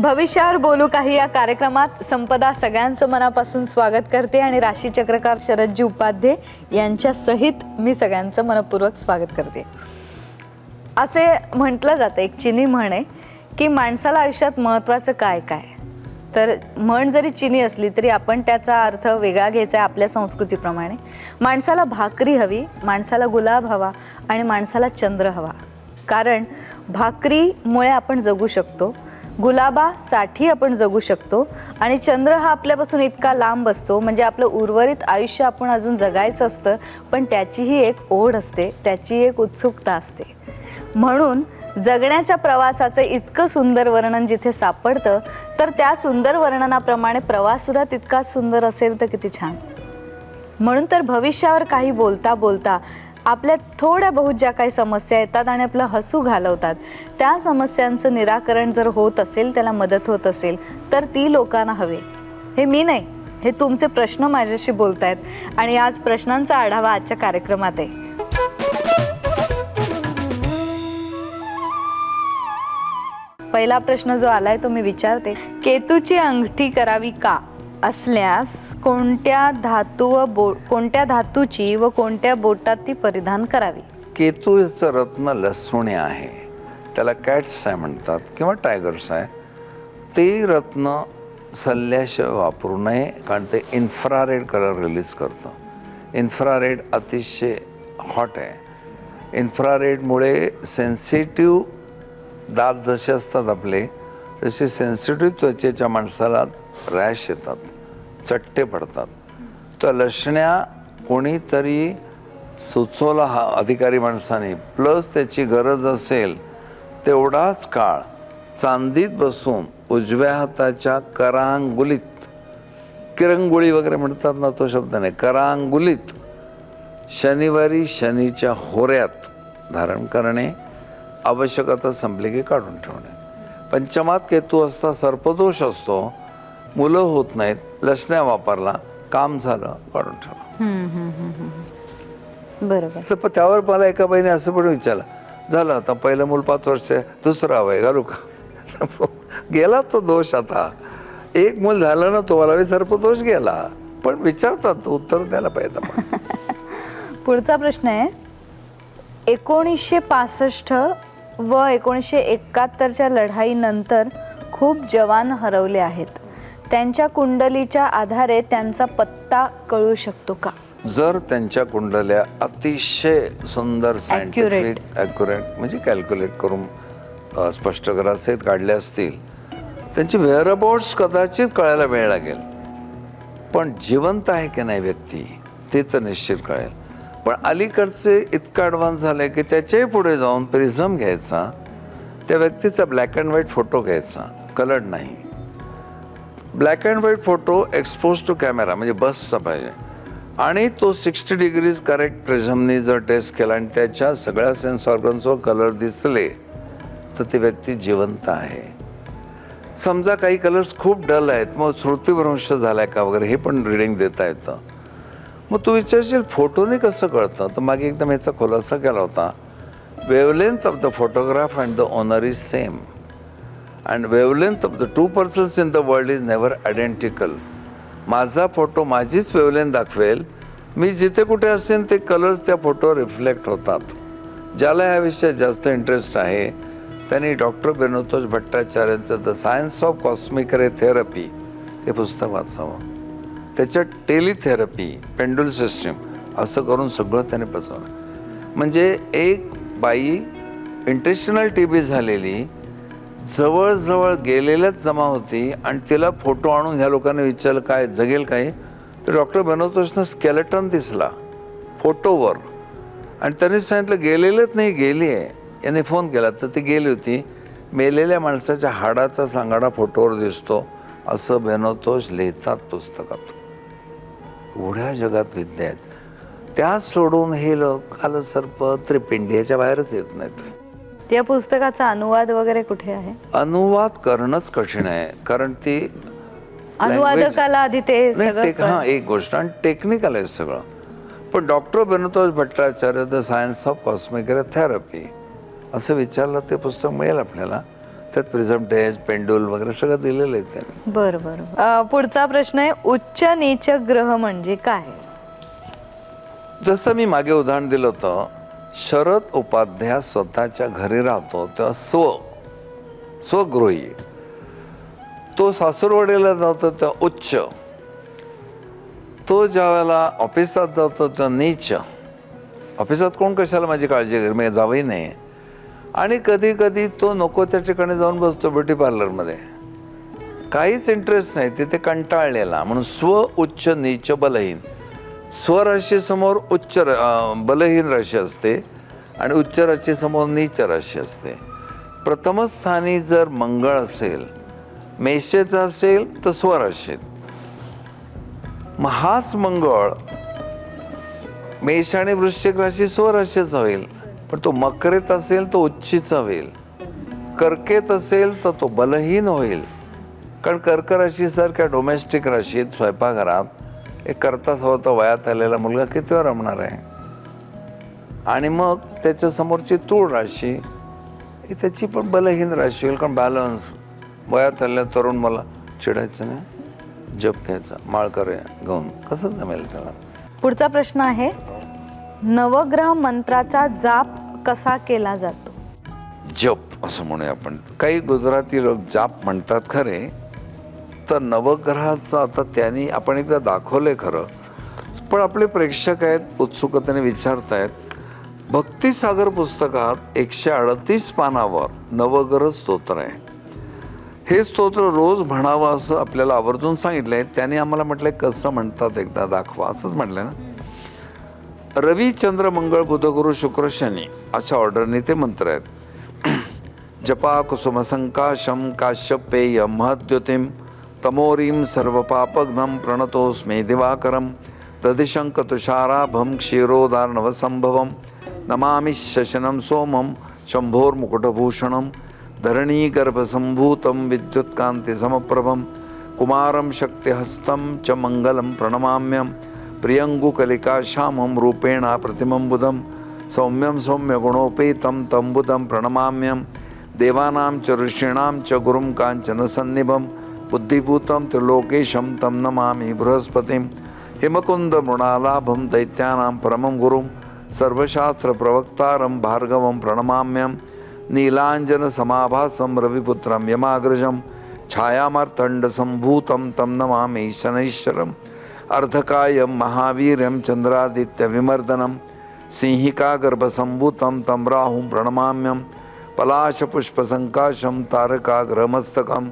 भविष्यावर बोलू काही या कार्यक्रमात संपदा सगळ्यांचं मनापासून स्वागत करते आणि राशी चक्रकार शरदजी उपाध्ये यांच्या सहित मी सगळ्यांचं मनपूर्वक स्वागत करते. असे म्हटलं जातं, एक चिनी म्हण आहे की माणसाला आयुष्यात महत्त्वाचं काय काय. तर म्हण जरी चिनी असली तरी आपण त्याचा अर्थ वेगळा घ्यायचा आहे आपल्या संस्कृतीप्रमाणे. माणसाला भाकरी हवी, माणसाला गुलाब हवा आणि माणसाला चंद्र हवा. कारण भाकरीमुळे आपण जगू शकतो, गुलाबासाठी आपण जगू शकतो आणि चंद्र हा आपल्यापासून इतका लांब असतो, म्हणजे आपलं उर्वरित आयुष्य आपण अजून जगायचं असतं, पण त्याचीही एक ओढ असते, त्याची एक उत्सुकता असते. म्हणून जगण्याच्या प्रवासाचं इतकं सुंदर वर्णन जिथे सापडतं, तर त्या सुंदर वर्णनाप्रमाणे प्रवाससुद्धा तितकाच सुंदर असेल तर किती छान. म्हणून तर भविष्यावर काही बोलता बोलता आपल्या थोड्या बहुत ज्या काही समस्या येतात आणि आपलं हसू घालवतात, त्या समस्यांचं निराकरण जर होत असेल, त्याला मदत होत असेल, तर ती लोकांना हवे. हे मी नाही, हे तुमचे प्रश्न माझ्याशी बोलतायत आणि आज प्रश्नांचा आढावा आजच्या कार्यक्रमात आहे. पहिला प्रश्न जो आलाय तो मी विचारते. केतूची अंगठी करावी का असल्यास कोणत्या धातूची व कोणत्या बोटात ती परिधान करावी? केतूचं रत्न लसुणे आहे, त्याला कॅट्स आहे म्हणतात किंवा टायगर्स आहे. ते रत्न सल्ल्याशिवाय वापरू नये, कारण ते इन्फ्रारेड कलर रिलीज करतं. इन्फ्रारेड अतिशय हॉट आहे. इन्फ्रारेडमुळे सेन्सिटिव्ह दात जसे असतात आपले, तसे सेन्सिटिव्ह त्वचेच्या माणसाला रॅश येतात, चट्टे पडतात. तर लसण्या कोणीतरी सुचवला हा अधिकारी माणसाने, प्लस त्याची गरज असेल तेवढाच काळ चांदीत बसून उजव्या हाताच्या करांगुलीत, किरंगुळी वगैरे म्हणतात ना, तो शब्द नाही, करांगुलीत शनिवारी शनीच्या होऱ्यात धारण करणे, आवश्यकता संपली की काढून ठेवणे. पंचमात केतू असता सर्पदोष असतो, मुलं होत नाहीत, लसण्या वापरला, काम झालं, काढून ठेवलं. बरोबर. तर त्यावर मला एका बाईने असं पण विचारलं, झालं आता पहिलं मूल 5 वर्ष, दुसरं हवंय घालू का? गेला तो दोष. आता एक मूल झालं ना, तो मला सर्पदोष गेला. पण विचारतात, उत्तर द्यायला पाहिजे आपण. पुढचा प्रश्न आहे, 1965 व 1971च्या लढाईनंतर खूप जवान हरवले आहेत. त्यांच्या कुंडलीच्या आधारे त्यांचा पत्ता कळू शकतो का? जर त्यांच्या कुंडल्या अतिशय सुंदर सायंटिफिक ॲक्युरेट म्हणजे कॅल्क्युलेट करून स्पष्टग्रहासहित काढल्या असतील, त्यांची व्हेअरअबाउट्स कदाचित कळायला वेळ लागेल. पण जिवंत आहे की नाही व्यक्ती ते तर निश्चित कळेल. पण अलीकडचे इतकं ॲडव्हान्स झालं आहे की त्याच्याही पुढे जाऊन प्रिझम घ्यायचा, त्या व्यक्तीचा ब्लॅक अँड व्हाईट फोटो घ्यायचा, कलर्ड नाही. Black and white photo expose to camera म्हणजे बसचा पाहिजे, आणि तो 60 डिग्रीज करेक्ट प्रिझमनी जर टेस्ट केला आणि त्याच्या सगळ्या सेन्स ऑर्गन्सवर कलर दिसले तर ती व्यक्ती जिवंत आहे. समजा काही कलर्स खूप डल आहेत, मग स्मृतिभ्रंश झाला आहे का वगैरे हे पण रिडिंग देता येतं. मग तू विचारशील फोटोने कसं कळतं, तर मागे एकदम याचा खुलासा केला होता. Wavelength of the photograph and the owner is same and wavelength of the 2 persons in the world is never identical. माझा फोटो माझीच वेवलेंथ दाखवेल, मी जिथे कुठे असेल ते कलर्स त्या फोटोवर रिफ्लेक्ट होतात. ज्याला ह्या विषयात जास्त इंटरेस्ट आहे त्यांनी डॉक्टर बेनोतोष भट्टाचार्यांचं the science of cosmic ray therapy हे पुस्तक वाचावं. त्याच्यात टेलिथेरपी, पेंडुल सिस्टीम असं करून सगळं त्याने पचवलं. म्हणजे एक बाई इंटेस्टिनल TB झालेली जवळजवळ गेलेल्याच जमा होती आणि तिला फोटो आणून ह्या लोकांनी विचारलं काय जगेल काय, तर डॉक्टर बेनोतोषनं स्केलेटन दिसला फोटोवर आणि त्यांनी सांगितलं गेलेलंच नाही, गेली आहे. याने फोन केला तर ती गेली होती. मेलेल्या माणसाच्या हाडाचा सांगाडा फोटोवर दिसतो असं बेनोतोष लिहितात पुस्तकात. एवढ्या जगात विद्या आहेत, त्या सोडून हे लोक कालसर्प त्रिपिंडी ह्याच्या बाहेरच येत नाहीत. त्या पुस्तकाचा अनुवाद वगैरे कुठे आहे? अनुवाद करणंच कठीण आहे, कारण ती अनुवादकाला आधी ते सगळं एक गोष्ट आणि टेक्निकल आहे सगळं. पण doctor Benotosh Bhattacharya the science of cosmic ray therapy असं विचारलं ते पुस्तक मिळेल आपल्याला. त्यात प्रिझमटेज, पेंडुल वगैरे सगळं दिलेलं आहे त्याने. बरं बरं. पुढचा प्रश्न आहे, उच्च नीच ग्रह म्हणजे काय? जसं मी मागे उदाहरण दिलं होतं, शरद उपाध्याय स्वतःच्या घरी राहतो तेव्हा स्वगृही, तो सासूरवाडीला जातो तेव्हा उच्च, तो ज्या वेळेला ऑफिसात जातो तेव्हा नीच. ऑफिसात कोण कशाला माझी काळजी घेईल, मी जावंही नाही. आणि कधी कधी तो नको त्या ठिकाणी जाऊन बसतो ब्युटी पार्लरमध्ये, काहीच इंटरेस्ट नाही, तिथे कंटाळलेला. म्हणून स्व, उच्च, नीच, बलहीन. स्वराशीसमोर उच्च बलहीन राशी असते आणि उच्च राशीसमोर नीच राशी असते. प्रथम स्थानी जर मंगळ असेल, मेषेचा असेल तर स्वराशीत. मग हाच मंगळ मेष आणि वृश्चिक राशी स्वराशीचा होईल, पण तो मकरेत असेल तो उच्चीचा होईल. कर्केत असेल तर तो बलहीन होईल, कारण कर्क राशीसारख्या डोमेस्टिक राशीत स्वयंपाकघरात एक करता स्वतः वयात आलेला मुलगा किती वेळ रमणार आहे. आणि मग त्याच्यासमोरची तूळ राशी ही त्याची पण बलहीन राशी होईल, कारण बॅलन्स. वयात आलेल्या तरुण मला चिडायचं नाही, जप घ्यायचा, माळ करे घेऊन कसं जमेल त्याला. पुढचा प्रश्न आहे, नवग्रह मंत्राचा जाप कसा केला जातो? जप असं म्हणूया आपण. काही गुजराती लोक जाप म्हणतात खरे, तर नवग्रहाचं आता त्यांनी आपण एकदा दाखवलंय खरं, पण आपले प्रेक्षक आहेत उत्सुकतेने विचारतायत. भक्तिसागर पुस्तकात 138 पानावर नवग्रह स्तोत्र आहे. हे स्तोत्र रोज म्हणावं असं आपल्याला आवर्जून सांगितलंय. त्याने आम्हाला म्हटलंय कसं म्हणतात एकदा दाखवा, असंच म्हटलंय ना. रवी, चंद्र, मंगळ, बुध, गुरु, शुक्र, शनी अशा ऑर्डरने ते मंत्र आहेत. जपा कुसुम संकाशम काश्यपेय महद्युतिम तमोरीम सर्वपापघ्नं प्रणतोस्मे दिवाकरम प्रदिशंक तुषाराभं क्षीरोदार्णवसंभवं नमामि शशनं सोमं शंभोर्मुकुटभूषणं धरणीगर्भसम्भूतं विद्युत्कान्तिसमप्रभं कुमारं शक्तिहस्तं च मङ्गलं प्रणमाम्यं प्रियङ्गुकलिकाश्यामं रूपेण प्रतिमं बुधं सौम्यं सौम्यगुणोपेतं तं बुधं प्रणमाम्यं देवानां च ऋषीणां च गुरुं काञ्चनसन्निभं बुद्धिभूतं त्रिलोकेशं तं नमामि बृहस्पतिं हिमकुंद मृणालाभं दैत्यानां परमं गुरुं सर्वशास्त्रप्रवक्तारं भार्गवं प्रणमाम्यं नीलाञ्जनसमाभासं रविपुत्रं यमाग्रजं छायामार्तण्डसम्भूतं तं नमामि शनैश्वरम् अर्धकायं महावीर्यं चन्द्रादित्यविमर्दनं सिंहिकागर्भसम्भूतं तं राहुं प्रणमाम्यं पलाशपुष्पसङ्काशं तारकाग्रमस्तकं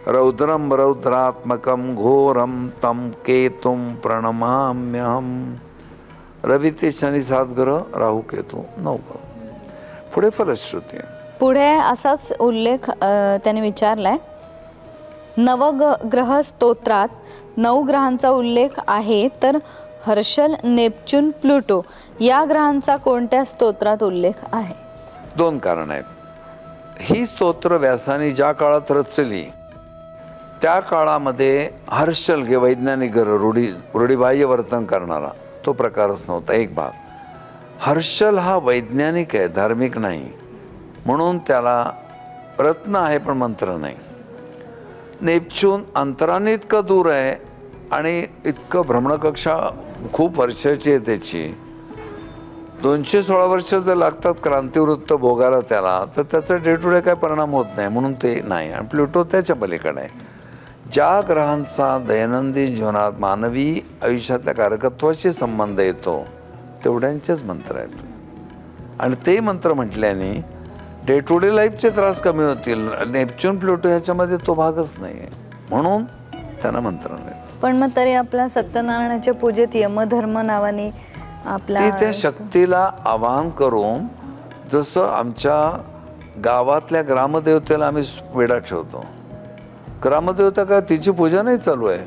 रौद्रं रौद्रात्मकं घोरं तं केतुं प्रणमाम्यहं. रवी ते शनी 7 ग्रह, राहू केतू 9 ग्रह. पुढे फलश्रुती आहे. पुढे असाच उल्लेख त्याने विचारलाय, नवग्रह स्तोत्रात 9 ग्रहांचा उल्लेख आहे, तर हर्षल, नेपच्यून, प्लुटो या ग्रहांचा कोणत्या स्तोत्रात उल्लेख आहे? 2 कारण आहेत. ही स्तोत्र व्यासाने ज्या काळात रचली त्या काळामध्ये हर्षल हे वैज्ञानिक ग्रह, रूढीबाह्य वर्तन करणारा, तो प्रकारच नव्हता. एक भाग. हर्षल हा वैज्ञानिक आहे, धार्मिक नाही, म्हणून त्याला रत्न आहे पण मंत्र नाही. नेपच्यून अंतराने इतकं दूर आहे आणि इतकं भ्रमणकक्षा खूप वर्षाची आहे त्याची, 216 वर्ष जर लागतात क्रांतिवृत्त भोगायला त्याला, तर त्याचा डे टू डे काय परिणाम होत नाही, म्हणून ते नाही. आणि प्लुटो त्याच्या पलीकडे आहे. ज्या ग्रहांचा दैनंदिन जीवनात मानवी आयुष्यातल्या कारकत्वाशी संबंध येतो तेवढ्यांचेच मंत्र आहेत. आणि ते मंत्र म्हटल्याने डे टू डे लाईफचे त्रास कमी होतील. नेपच्यून, प्लुटो ह्याच्यामध्ये तो भागच नाही आहे, म्हणून त्यांना मंत्र नाही. पण मग तरी आपल्या सत्यनारायणाच्या पूजेत यमधर्म नावाने आपल्या त्या शक्तीला आवाहन करून, जसं आमच्या गावातल्या ग्रामदेवतेला आम्ही वेडा ठेवतो. ग्रामदेवता काय तिची पूजा नाही चालू आहे,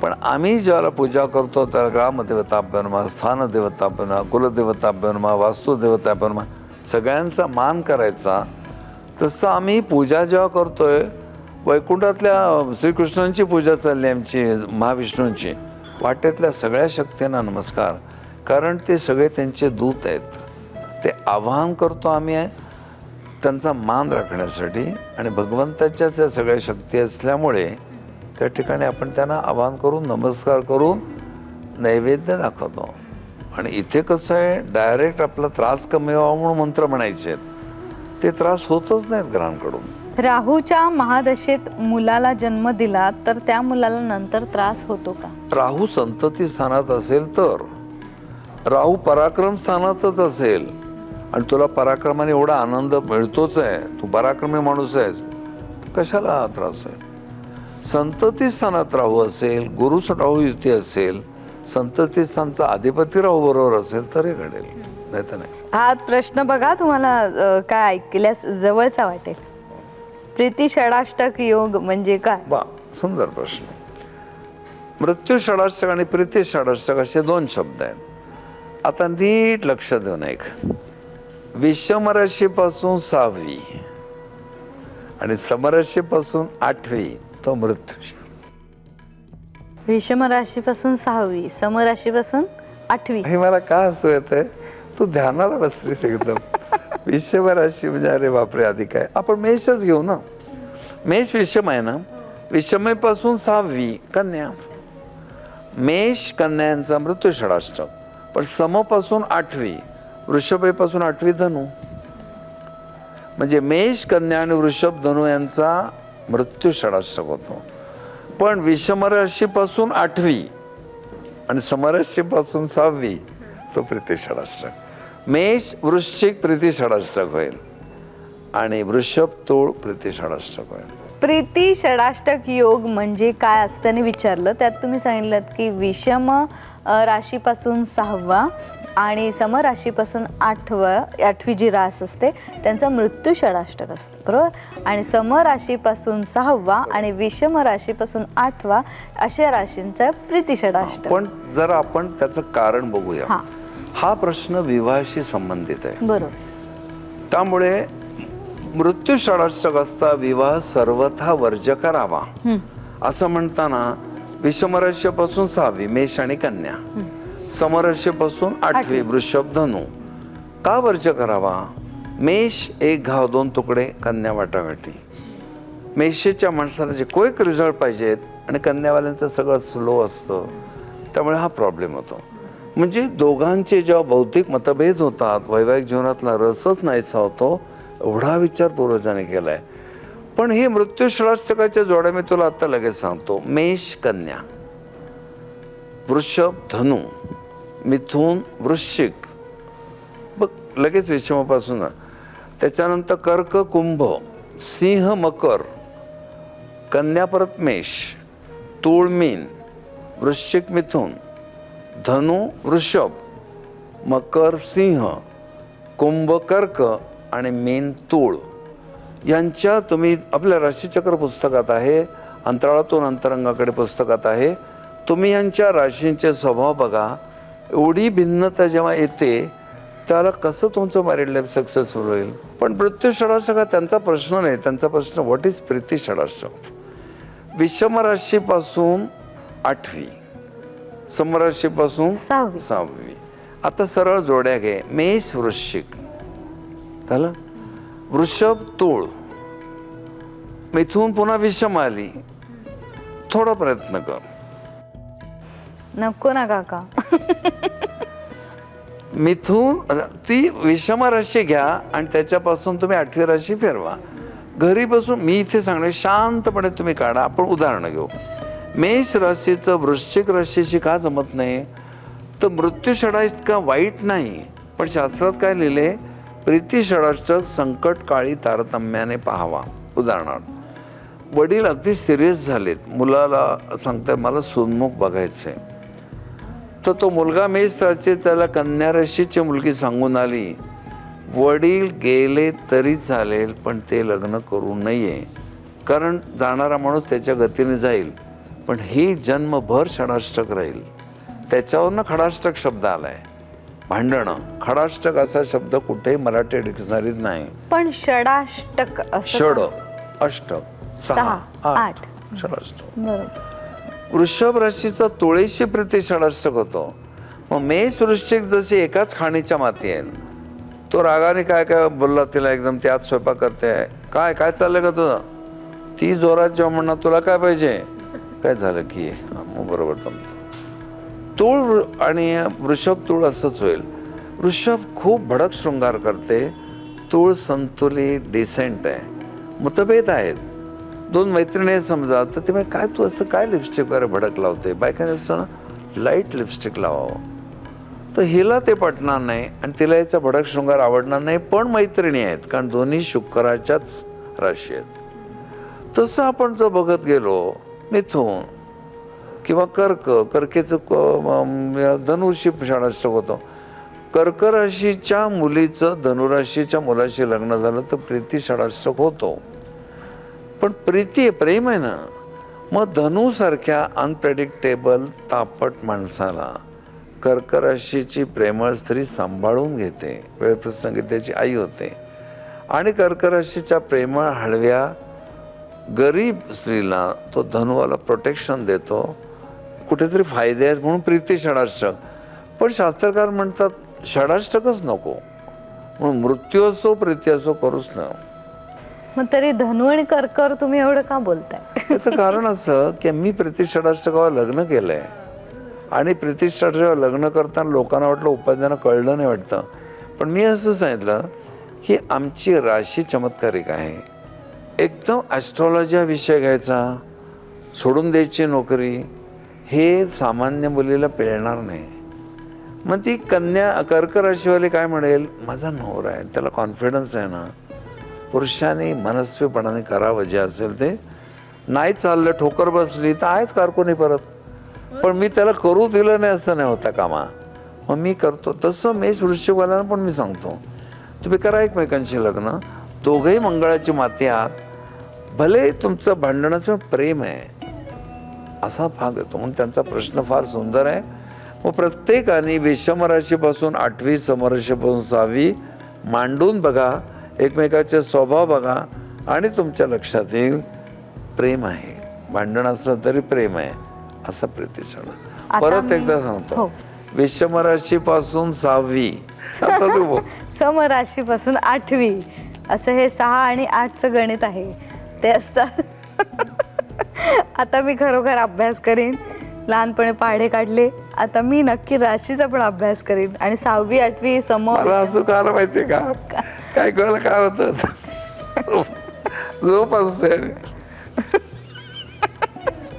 पण आम्ही ज्याला पूजा करतो त्याला ग्रामदेवताभ्यो नमः, स्थानदेवताभ्यो नमः, कुलदेवताभ्यो नमः, वास्तुदेवताभ्यो नमः, सगळ्यांचा मान करायचा. तसं आम्ही पूजा जेव्हा करतोय, वैकुंठातल्या श्रीकृष्णांची पूजा चालली आमची, महाविष्णूंची, वाटेतल्या सगळ्या शक्तींना नमस्कार, कारण ते सगळे त्यांचे दूत आहेत. ते आवाहन करतो आम्ही त्यांचा मान राखण्यासाठी आणि भगवंताच्याच या सगळ्या शक्ती असल्यामुळे त्या ठिकाणी आपण त्यांना आवाहन करून नमस्कार करून नैवेद्य दाखवतो. आणि इथे कसं आहे, डायरेक्ट आपला त्रास कमी व्हावा म्हणून मंत्र म्हणायचे आहेत, ते त्रास होतच नाहीत ग्रहांकडून. राहूच्या महादशेत मुलाला जन्म दिला तर त्या मुलाला नंतर त्रास होतो का? राहू संतती स्थानात असेल तर, राहू पराक्रम स्थानातच असेल आणि तुला पराक्रमाने एवढा आनंद मिळतोच आहे, तू पराक्रमी माणूस आहेस, कशाला हा त्रास आहे? संतती स्थानात राहू असेल, गुरु राहू युती असेल, संतती स्थानचा अधिपती राहू बरोबर असेल तरी घडेल, नाही तर नाही. हा प्रश्न बघा तुम्हाला काय ऐकल्यास जवळचा वाटेल. प्रीती षडाष्टक योग म्हणजे काय? वा, सुंदर प्रश्न. मृत्यू षडाष्टक आणि प्रीती षडाष्टक असे दोन शब्द आहेत. आता नीट लक्ष देऊन ऐक. विषम राशीपासून 6वी आणि समराशीपासून 8वी तो मृत्यू. विषम राशीपासून 6वी, समराशीपासून 8वी. हे मला का हसू येतंय, तू ध्यानाला बसलीस एकदम. विषम राशी म्हणजे अरे बापरे, आधी काय, आपण मेषच घेऊ ना. मेष विषम आहे ना. विषमेपासून 6वी कन्या. मेष कन्या यांचा मृत्यू षडाष्टक. पण समपासून 8वी, वृषभेपासून 8वी धनु. म्हणजे मेष कन्या आणि वृषभ धनु यांचा मृत्यू षडाष्टक होतो. पण विषम राशीपासून 8वी आणि समराशीपासून 6वी तो प्रीती षडाष्टक. मेष वृश्चिक प्रीती षडाष्टक होईल आणि वृषभ तूळ प्रीती षडाष्टक होईल. प्रीती षडाष्टक योग म्हणजे काय असं त्यांनी विचारलं. त्यात तुम्ही सांगितलं की विषम राशीपासून 6वा आणि समराशीपासून 8वी जी रास असते त्यांचा मृत्यू षडाष्टक असतो, बरोबर. आणि समराशीपासून 6वा आणि विषम राशीपासून 8वा अशा राशींचा प्रीती षडाष्टक. पण जर आपण त्याचं कारण बघूया. हा प्रश्न विवाहाशी संबंधित आहे, बरोबर. त्यामुळे मृत्यू षडाष्टक असता विवाह सर्वथा वर्ज्य करावा असं म्हणताना विषमराशीपासून 6वी मेष आणि कन्या, समराशीपासून 8वी वृषभ धनु का वर्ज्य करावा? मेष 1 घाव 2 तुकडे, कन्या वाटावाटी. मेषेच्या माणसाला जे क्विक रिझल्ट पाहिजेत आणि कन्यावाल्यांचं सगळं स्लो असतं, त्यामुळे हा प्रॉब्लेम होतो. म्हणजे दोघांचे जेव्हा बौद्धिक मतभेद होतात, वैवाहिक जीवनातला रसच नाहीसा होतो, एवढा विचार पूर्वजांनी केलाय. पण हे मृत्यू षडाष्टकाच्या जोड्या मी तुला आता लगेच सांगतो. मेष कन्या, वृषभ धनु, मिथुन वृश्चिक, बघ लगेच विषमापासून. त्याच्यानंतर कर्क कुंभ, सिंह मकर, कन्या परत मेष, तूळ मीन, वृश्चिक मिथुन, धनु वृषभ, मकर सिंह, कुंभ कर्क आणि मीन तूळ यांच्या तुम्ही आपल्या राशीचक्र पुस्तकात आहे, अंतराळातून अंतरंगाकडे पुस्तकात आहे. तुम्ही यांच्या राशींचे स्वभाव बघा. एवढी भिन्नता जेव्हा येते त्याला कसं तुमचं मॅरिड लाईफ सक्सेसफुल होईल? पण मृत्यू षडाष्टक हा त्यांचा प्रश्न नाही. त्यांचा प्रश्न व्हॉट इज प्रीती षडाष्टक. विषम राशीपासून 8वी, समराशीपासून 6वी. आता सरळ जोड्या घे. मेष वृश्चिक झालं, वृषभ तूळ, मिथून पुन्हा विषम आली. थोडा प्रयत्न कर. नको ना काका. मिथून ती विषम राशी घ्या आणि त्याच्यापासून तुम्ही 8वी राशी फिरवा. घरी बसून मी इथे सांगणे शांतपणे तुम्ही काढा. आपण उदाहरण घेऊ. मेष राशीचं वृश्चिक राशीशी का जमत नाही? तर मृत्यू षडाष्टक का वाईट नाही, पण शास्त्रात काय लिहिले? प्रीती षडाष्टक संकट काळी तारतम्याने पाहावा. उदाहरणार्थ वडील अगदी सिरियस झालेत, मुलाला सांगतात मला सोनमुख बघायचंय, तर तो मुलगा मेष राशी त्याला कन्या राशीची मुलगी सांगून आली. वडील गेले तरी चालेल पण ते लग्न करू नये, कारण जाणारा माणूस त्याच्या गतीने जाईल, पण ही जन्मभर षडाष्टक राहील. त्याच्यावरनं खडाष्टक शब्द आलाय. भांडणं. खडाष्टक असा शब्द कुठेही मराठी डिक्शनरीत नाही. पण षडाष्टक षड अष्टक 6 8 षडाष्टक. बरोबर. वृषभ राशीचा तुळेशी प्रीती षडाष्टक होतो. मग मेष वृश्चिक जसे एकाच खाणीच्या माती आहेत, तो रागाने काय काय बोलला तिला एकदम, ती आत स्वयंपाक करते, काय काय चाललंय का तुझं? ती जोरात जेव्हा म्हणणार तुला काय पाहिजे, काय झालं की मग बरोबर जमतं. तूळ आणि वृषभ तूळ असंच होईल. वृषभ खूप भडक शृंगार करते, तूळ संतुलित डिसेंट आहे. मतभेद आहेत. दोन मैत्रिणी आहेत समजा, तर ते काय तू असं काय लिपस्टिक वगैरे भडक लावते, बायकाने असतं ना लाईट लिपस्टिक लावावं. तर हिला ते पटणार नाही आणि तिला याचा भडक शृंगार आवडणार नाही, पण मैत्रिणी आहेत कारण दोन्ही शुक्राच्याच राशी आहेत. तसं आपण जर बघत गेलो मिथुन किंवा कर्केचं धनुराशी षडाष्टक होतं. कर्क राशीच्या मुलीचं धनुराशीच्या मुलाशी लग्न झालं तर प्रीती षडाष्टक होतो. पण प्रीती आहे, प्रेम आहे ना. मग धनुसारख्या अनप्रेडिक्टेबल तापट माणसाला कर्क राशीची प्रेमळ स्त्री सांभाळून घेते, वेळप्रसंगी त्याची आई होते. आणि कर्क राशीच्या प्रेमळ हळव्या गरीब स्त्रीला तो धनुवाला प्रोटेक्शन देतो, कुठेतरी फायदे आहेत म्हणून प्रीती षडाष्टक. पण शास्त्रकार म्हणतात षडाष्टकच नको, म्हणून मृत्यू असो प्रीती असो करूच ना. मग तरी धनु आणि कर्कर तुम्ही एवढं का बोलताय? त्याचं कारण असं की मी प्रीती षडाष्टकावर लग्न केलंय आणि प्रीती षडाष्टकावर लग्न करताना लोकांना वाटलं उपाध्यायांना कळलं नाही वाटतं, पण मी असं सांगितलं की आमची राशी चमत्कारिक आहे. एकदम ॲस्ट्रॉलॉजी हा विषय घ्यायचा, सोडून द्यायची नोकरी, हे सामान्य मुलीला पेलणार नाही. मग ती कर्क राशीवाली काय म्हणेल, माझा नवरा आहे, त्याला कॉन्फिडन्स आहे ना, पुरुषाने मनस्वीपणाने करावं जे असेल ते. नाही चाललं, ठोकर बसली तर आहेच कारकुनी परत, पण मी त्याला करू दिलं नाही असं नाही होता कामा, मग मी करतो. तसं मेष वृश्चिकवाल्यांना पण मी सांगतो, तुम्ही करा एकमेकांशी लग्न, दोघंही मंगळाची माती आहात, भले तुमचं भांडणाचं प्रेम आहे असा भाग येतो. म्हणून त्यांचा प्रश्न फार सुंदर आहे. मग प्रत्येकाने विषम राशीपासून 8वी, समराशीपासून 6वी मांडून बघा, एकमेकाचे स्वभाव बघा आणि तुमच्या लक्षात येईल प्रेम आहे, भांडण असलं तरी प्रेम आहे असं प्रीतीक्षण. परत एकदा सांगतो, विषम राशीपासून 6वी, आता तू बोल. समराशीपासून 8वी, असं हे 6 आणि 8चं गणित आहे ते असतात. आता मी खरोखर अभ्यास करीन, लहानपणी पाढे काढले, आता मी नक्की राशीचा पण अभ्यास करीन आणि 6वी 8वी मला असं काय माहितीये का, काय कळलं काय होतं, झोप असते.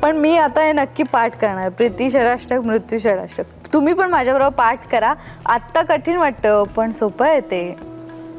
पण मी आता हे नक्की पाठ करणार, प्रीती षडाष्टक, मृत्यू षडाष्टक. तुम्ही पण माझ्याबरोबर पाठ करा. आत्ता कठीण वाटतं पण सोपं आहे ते.